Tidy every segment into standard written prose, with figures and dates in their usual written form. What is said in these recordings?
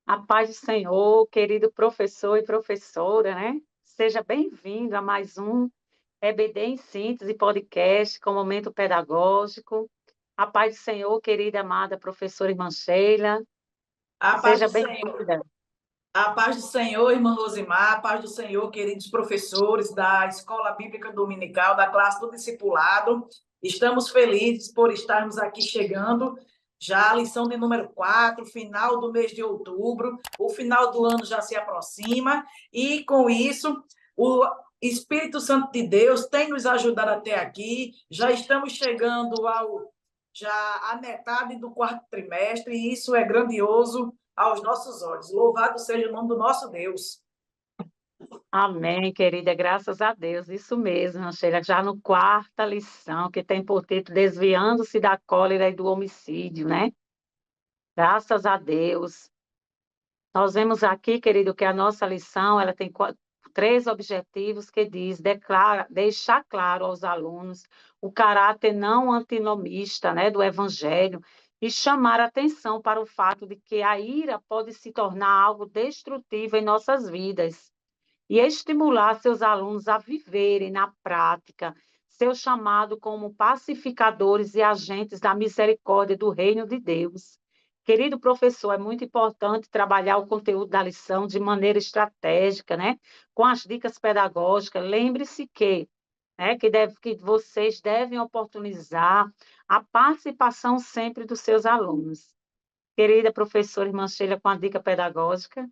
A paz do Senhor, querido professor e professora, né? Seja bem-vindo a mais um EBD em Síntese podcast com momento pedagógico. A paz do Senhor, querida amada professora irmã Sheila, A paz seja do Senhor. bem-vinda. A paz do Senhor, irmã Rosimar. A paz do Senhor, queridos professores da Escola Bíblica Dominical, da classe do discipulado. Estamos felizes por estarmos aqui chegando já à lição de número 4, final do mês de outubro. O final do ano já se aproxima e, com isso, o Espírito Santo de Deus tem nos ajudado até aqui. Já estamos chegando já à metade do quarto trimestre e isso é grandioso aos nossos olhos. Louvado seja o nome do nosso Deus. Amém, querida, graças a Deus. Isso mesmo, irmã Sheila, já no quarta lição, que tem por título Desviando-se da cólera e do homicídio, né? Graças a Deus. Nós vemos aqui, querido, que a nossa lição ela tem três objetivos que diz deixar claro aos alunos o caráter não antinomista, né, do Evangelho e chamar atenção para o fato de que a ira pode se tornar algo destrutivo em nossas vidas e estimular seus alunos a viverem na prática seu chamado como pacificadores e agentes da misericórdia do reino de Deus. Querido professor, é muito importante trabalhar o conteúdo da lição de maneira estratégica, né? Com as dicas pedagógicas. Lembre-se que vocês devem oportunizar a participação sempre dos seus alunos. Querida professora irmã Sheila, com a dica pedagógica.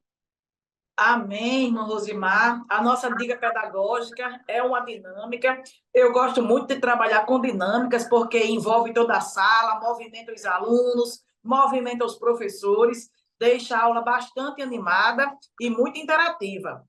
Amém, irmã Rosimar. A nossa dica pedagógica é uma dinâmica. Eu gosto muito de trabalhar com dinâmicas, porque envolve toda a sala, movimenta os alunos, movimenta os professores, deixa a aula bastante animada e muito interativa.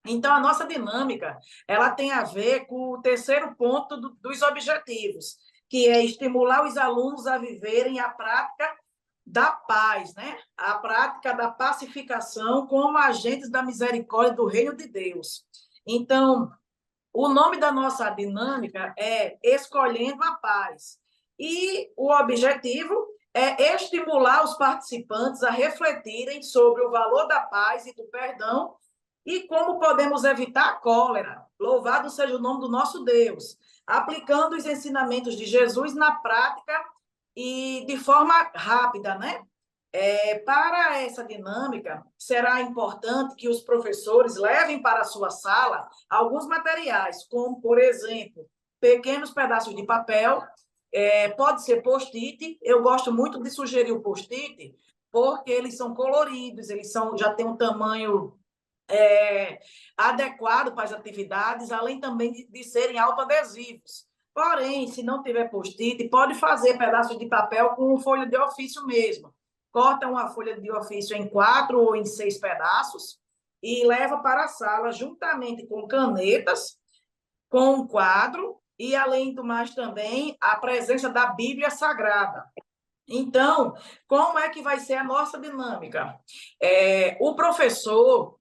Então, a nossa dinâmica, ela tem a ver com o terceiro ponto dos objetivos, que é estimular os alunos a viverem a prática da paz, né? A prática da pacificação como agentes da misericórdia do reino de Deus. Então, o nome da nossa dinâmica é Escolhendo a Paz. E o objetivo é estimular os participantes a refletirem sobre o valor da paz e do perdão e como podemos evitar a cólera. Louvado seja o nome do nosso Deus. Aplicando os ensinamentos de Jesus na prática e de forma rápida, né? Para essa dinâmica, será importante que os professores levem para a sua sala alguns materiais, como, por exemplo, pequenos pedaços de papel, pode ser post-it. Eu gosto muito de sugerir o post-it, porque eles são coloridos, já têm um tamanho adequado para as atividades, além também de serem autoadesivos. Porém, se não tiver post-it, pode fazer pedaços de papel com folha de ofício mesmo. Corta uma folha de ofício em 4 ou em 6 pedaços e leva para a sala juntamente com canetas, com um quadro e, além do mais, também a presença da Bíblia Sagrada. Então, como é que vai ser a nossa dinâmica? O professor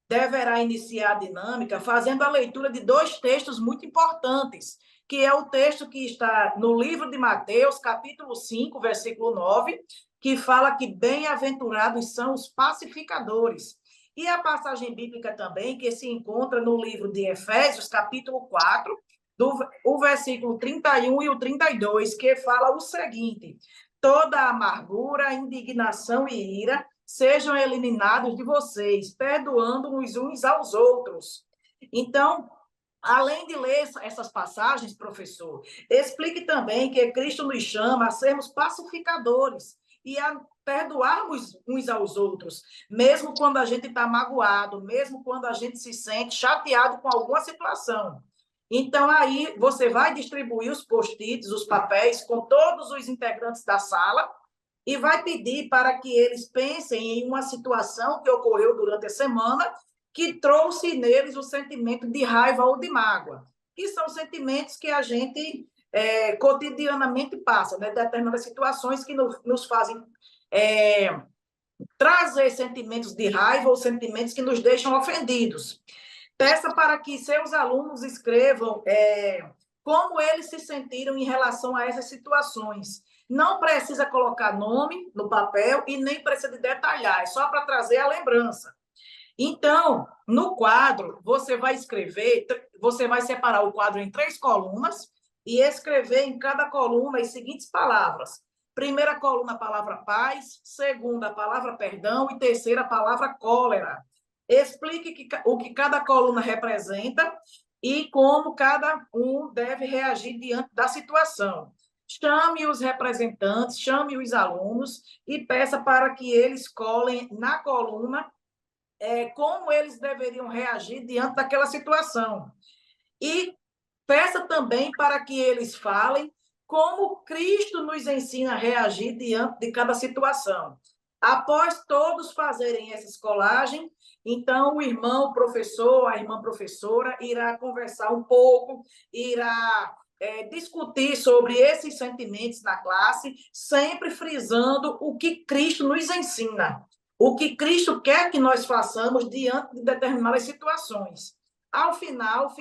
deverá iniciar a dinâmica fazendo a leitura de dois textos muito importantes, que é o texto que está no livro de Mateus, capítulo 5, versículo 9, que fala que bem-aventurados são os pacificadores. E a passagem bíblica também, que se encontra no livro de Efésios, capítulo 4, o versículo 31 e o 32, que fala o seguinte: toda amargura, indignação e ira sejam eliminados de vocês, perdoando-nos uns aos outros. Então, além de ler essas passagens, professor, explique também que Cristo nos chama a sermos pacificadores e a perdoarmos uns aos outros, mesmo quando a gente está magoado, mesmo quando a gente se sente chateado com alguma situação. Então, aí, você vai distribuir os post-its, os papéis, com todos os integrantes da sala, e vai pedir para que eles pensem em uma situação que ocorreu durante a semana que trouxe neles o sentimento de raiva ou de mágoa, que são sentimentos que a gente cotidianamente passa, né? Determinadas situações que nos fazem trazer sentimentos de raiva ou sentimentos que nos deixam ofendidos. Peça para que seus alunos escrevam como eles se sentiram em relação a essas situações. Não precisa colocar nome no papel e nem precisa de detalhar, é só para trazer a lembrança. Então, no quadro, você vai escrever, você vai separar o quadro em 3 colunas e escrever em cada coluna as seguintes palavras. Primeira coluna, a palavra paz, segunda, a palavra perdão e terceira, a palavra cólera. Explique o que cada coluna representa e como cada um deve reagir diante da situação. Chame os representantes, chame os alunos e peça para que eles colhem na coluna como eles deveriam reagir diante daquela situação. E peça também para que eles falem como Cristo nos ensina a reagir diante de cada situação. Após todos fazerem essa escolagem, então o irmão professor, a irmã professora, irá conversar um pouco, irá discutir sobre esses sentimentos na classe, sempre frisando o que Cristo nos ensina, o que Cristo quer que nós façamos diante de determinadas situações. Ao final,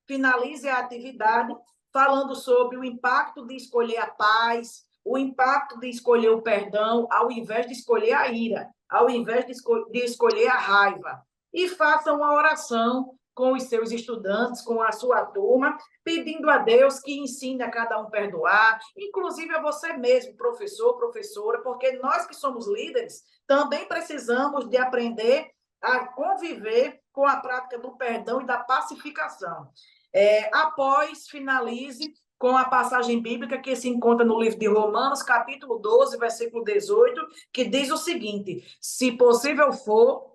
finalize a atividade falando sobre o impacto de escolher a paz, o impacto de escolher o perdão, ao invés de escolher a ira, ao invés de escolher a raiva. E faça uma oração com os seus estudantes, com a sua turma, pedindo a Deus que ensine a cada um a perdoar, inclusive a você mesmo, professor, professora, porque nós que somos líderes também precisamos de aprender a conviver com a prática do perdão e da pacificação. Após, finalize com a passagem bíblica que se encontra no livro de Romanos, capítulo 12, versículo 18, que diz o seguinte: se possível for,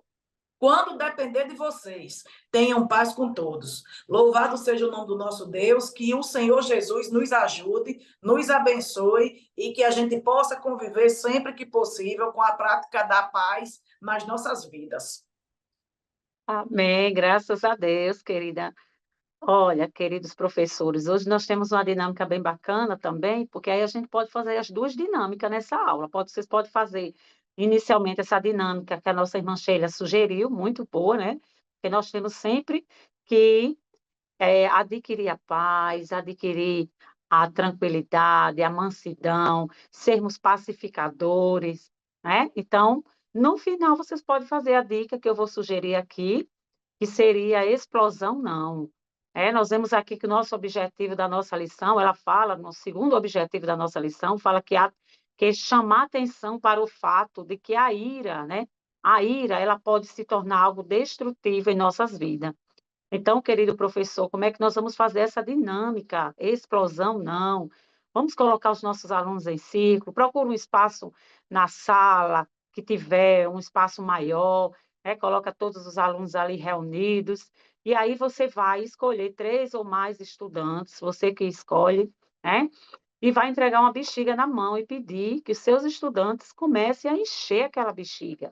quando depender de vocês, tenham paz com todos. Louvado seja o nome do nosso Deus, que o Senhor Jesus nos ajude, nos abençoe e que a gente possa conviver sempre que possível com a prática da paz nas nossas vidas. Amém, graças a Deus, querida. Olha, queridos professores, hoje nós temos uma dinâmica bem bacana também, porque aí a gente pode fazer as duas dinâmicas nessa aula. Vocês podem fazer inicialmente essa dinâmica que a nossa irmã Sheila sugeriu, muito boa, né? Porque nós temos sempre que adquirir a paz, adquirir a tranquilidade, a mansidão, sermos pacificadores, né? Então, no final, vocês podem fazer a dica que eu vou sugerir aqui, que seria a explosão não. Nós vemos aqui que o nosso objetivo da nossa lição, ela fala, no segundo objetivo da nossa lição, fala que chamar atenção para o fato de que a ira, né? A ira, ela pode se tornar algo destrutivo em nossas vidas. Então, querido professor, como é que nós vamos fazer essa dinâmica? Explosão, não. Vamos colocar os nossos alunos em círculo, procura um espaço na sala que tiver um espaço maior, coloca todos os alunos ali reunidos, e aí você vai escolher 3 ou mais estudantes, você que escolhe, né? E vai entregar uma bexiga na mão e pedir que os seus estudantes comecem a encher aquela bexiga.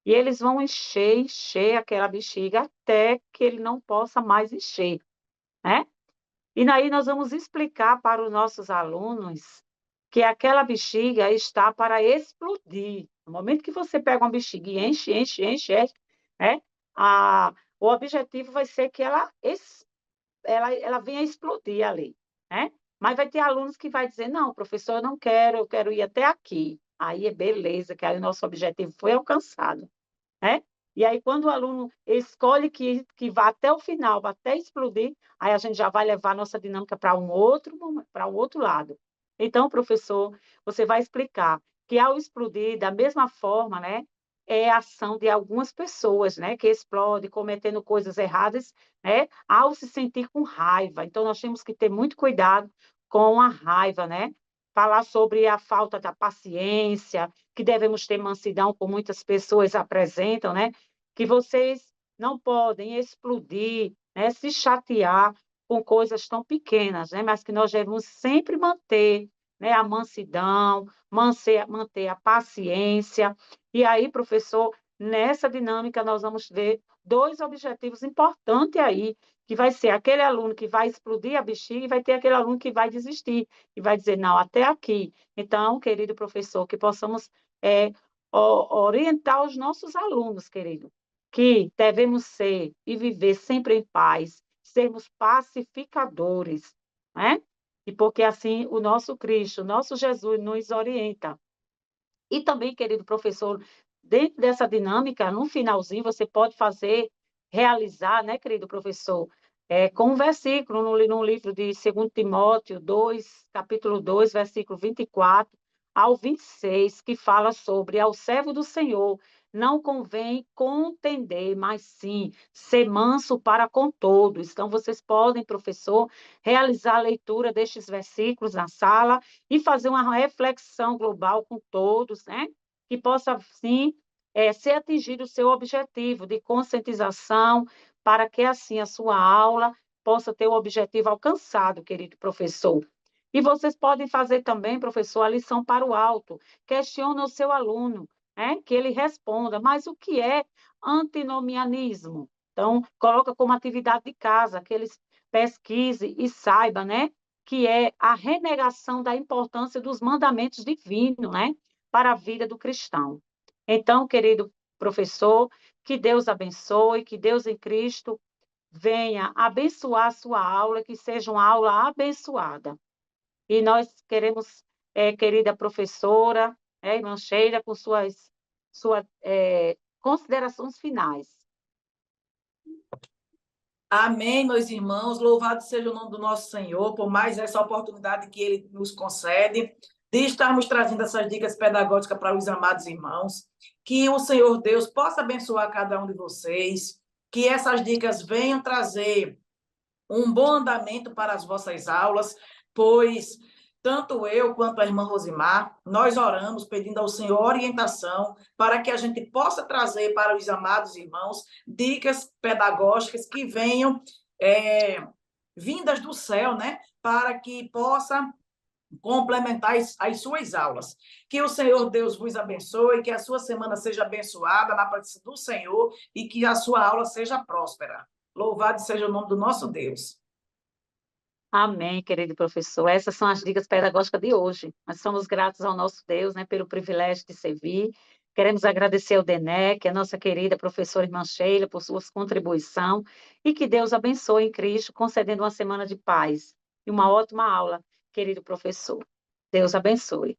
E eles vão encher, encher aquela bexiga até que ele não possa mais encher, né? E daí nós vamos explicar para os nossos alunos que aquela bexiga está para explodir. No momento que você pega uma bexiga e enche, enche, enche, enche, né? O objetivo vai ser que ela venha explodir ali, né? Mas vai ter alunos que vai dizer, não, professor, eu não quero, eu quero ir até aqui. Aí é beleza, que aí o nosso objetivo foi alcançado, né? E aí, quando o aluno escolhe que vá até o final, vá até explodir, aí a gente já vai levar a nossa dinâmica para um outro lado. Então, professor, você vai explicar que ao explodir, da mesma forma, né, é a ação de algumas pessoas, né, que explodem cometendo coisas erradas, né, ao se sentir com raiva. Então, nós temos que ter muito cuidado com a raiva, né? Falar sobre a falta da paciência, que devemos ter mansidão, como muitas pessoas apresentam, né? Que vocês não podem explodir, né? Se chatear com coisas tão pequenas, né? Mas que nós devemos sempre manter, né? A mansidão, manter a paciência. E aí, professor, nessa dinâmica nós vamos ver 2 objetivos importantes aí, que vai ser aquele aluno que vai explodir a bexiga e vai ter aquele aluno que vai desistir e vai dizer, não, até aqui. Então, querido professor, que possamos orientar os nossos alunos, querido, que devemos ser e viver sempre em paz, sermos pacificadores, né? e porque assim o nosso Cristo, o nosso Jesus nos orienta. E também, querido professor, dentro dessa dinâmica, no finalzinho, você pode fazer, realizar, né, querido professor, com um versículo no livro de 2 Timóteo 2, capítulo 2, versículo 24 ao 26, que fala sobre ao servo do Senhor não convém contender, mas sim ser manso para com todos. Então, vocês podem, professor, realizar a leitura destes versículos na sala e fazer uma reflexão global com todos, né? Que possa, sim, ser atingido o seu objetivo de conscientização, para que, assim, a sua aula possa ter o objetivo alcançado, querido professor. E vocês podem fazer também, professor, a lição para o alto. Questiona o seu aluno, né? Que ele responda, mas o que é antinomianismo? Então, coloca como atividade de casa, que eles pesquisem e saibam, né? Que é a renegação da importância dos mandamentos divinos, né, para a vida do cristão. Então, querido professor, que Deus abençoe, que Deus em Cristo venha abençoar a sua aula, que seja uma aula abençoada. E nós queremos, querida professora, irmã Sheila, com suas considerações finais. Amém, meus irmãos. Louvado seja o nome do nosso Senhor por mais essa oportunidade que Ele nos concede de estarmos trazendo essas dicas pedagógicas para os amados irmãos. Que o Senhor Deus possa abençoar cada um de vocês, que essas dicas venham trazer um bom andamento para as vossas aulas, pois tanto eu quanto a irmã Rosimar, nós oramos pedindo ao Senhor orientação para que a gente possa trazer para os amados irmãos dicas pedagógicas que venham vindas do céu, né? Para que possa complementar as suas aulas. Que o Senhor Deus vos abençoe, que a sua semana seja abençoada na presença do Senhor e que a sua aula seja próspera. Louvado seja o nome do nosso Deus. Amém, querido professor. Essas são as dicas pedagógicas de hoje. Nós somos gratos ao nosso Deus, né, pelo privilégio de servir. Queremos agradecer ao DENEC, a nossa querida professora irmã Sheila, por sua contribuição, e que Deus abençoe em Cristo, concedendo uma semana de paz e uma ótima aula, querido professor. Deus abençoe.